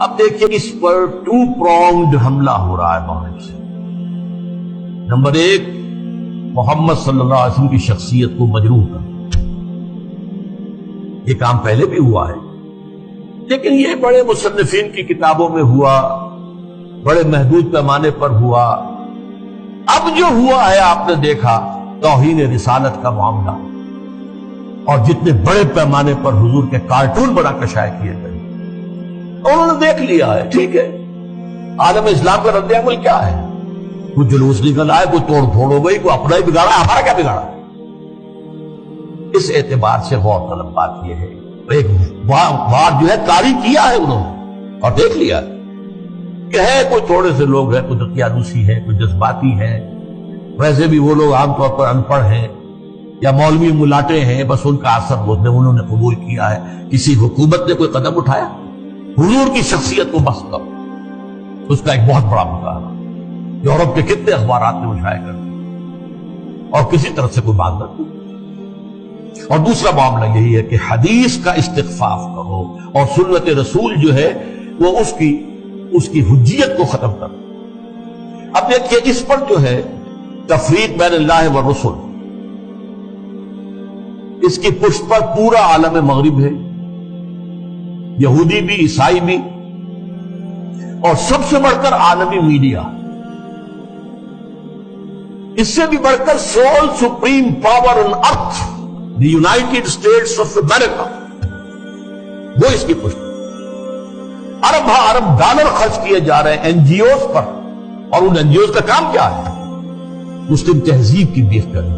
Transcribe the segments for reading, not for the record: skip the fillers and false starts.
اب دیکھیے اس پر to pronged حملہ ہو رہا ہے مغرب سے۔ نمبر ایک، محمد صلی اللہ علیہ وسلم کی شخصیت کو مجروح کرنا۔ یہ کام پہلے بھی ہوا ہے، لیکن یہ بڑے مصنفین کی کتابوں میں ہوا، بڑے محدود پیمانے پر ہوا۔ اب جو ہوا ہے آپ نے دیکھا توہین رسالت کا معاملہ، اور جتنے بڑے پیمانے پر حضور کے کارٹون بڑا کشائے کیے گئے، انہوں نے دیکھ لیا ہے۔ ٹھیک ہے، عالم اسلام کا رد عمل کیا ہے؟ کوئی جلوس نکل آئے، کوئی توڑ پھوڑ ہو گئی، کوئی اپنا ہی بگاڑا، ہمارا کیا بگاڑا؟ اس اعتبار سے غور طلب بات یہ ہے، ایک بار جو ہے کاری کیا ہے انہوں نے اور دیکھ لیا کہ ہے کوئی تھوڑے سے لوگ ہیں، کوئی دقیانوسی ہے، کوئی جذباتی ہے، ویسے بھی وہ لوگ عام طور پر ان پڑھ ہیں یا مولوی ملاٹے ہیں، بس ان کا اثر انہوں نے قبول کیا ہے۔ کسی حکومت نے کوئی قدم اٹھایا حضور کی شخصیت کو بس کر، اس کا ایک بہت بڑا مقابلہ یورپ کے کتنے اخبارات نے اٹھایا کر اور کسی طرح سے کوئی بات نہ کی۔ اور دوسرا معاملہ یہی ہے کہ حدیث کا استخفاف کرو اور سنت رسول جو ہے وہ اس کی حجیت کو ختم کرو۔ اب دیکھیے اس پر جو ہے تفریق بین اللہ والرسل، اس کی پشت پر پورا عالم مغرب ہے، یہودی بھی، عیسائی بھی، اور سب سے بڑھ کر عالمی میڈیا، اس سے بھی بڑھ کر civil supreme power on earth, the United States of America, وہ اس کی پشت۔ ارب ڈالر خرچ کیے جا رہے ہیں این جی اوز پر، اور ان این جی اوز کا کام کیا ہے؟ مسلم تہذیب کی بیخ کریں۔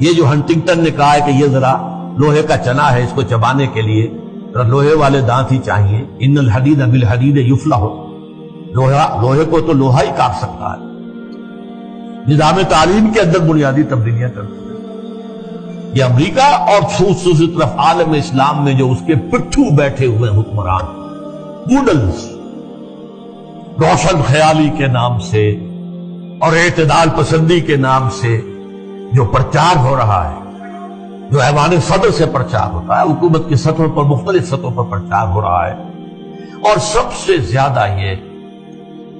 یہ جو ہنٹنگٹن نے کہا ہے کہ یہ ذرا لوہے کا چنا ہے، اس کو چبانے کے لیے لوہے والے دانت ہی چاہیے، ان الحدید بالحدید یفلح، لوہے کو تو لوہا ہی کاٹ سکتا ہے۔ نظام تعلیم کے اندر بنیادی تبدیلیاں کرتے ہیں یہ امریکہ، اور دوسری طرف عالم اسلام میں جو اس کے پٹھو بیٹھے ہوئے حکمران بوڈلز، روشن خیالی کے نام سے اور اعتدال پسندی کے نام سے جو پرچار ہو رہا ہے، جو ایوان صدر سے پرچار ہوتا ہے، حکومت کی سطحوں پر، مختلف سطحوں پر پرچار ہو رہا ہے، اور سب سے زیادہ یہ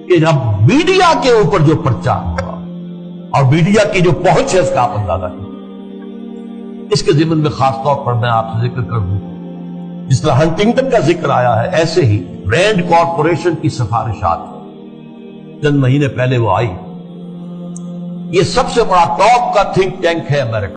کہ جب میڈیا کے اوپر جو پرچار ہو رہا ہے اور میڈیا کی جو پہنچ ہے، اس کا آپ اندازہ کریں۔ اس کے ضمن میں خاص طور پر میں آپ سے ذکر کر دوں، جس طرح ہنٹنگٹن کا ذکر آیا ہے، ایسے ہی رینڈ کارپوریشن کی سفارشات چند مہینے پہلے وہ آئی۔ یہ سب سے بڑا ٹاپ کا تھنک ٹینک ہے امریکہ۔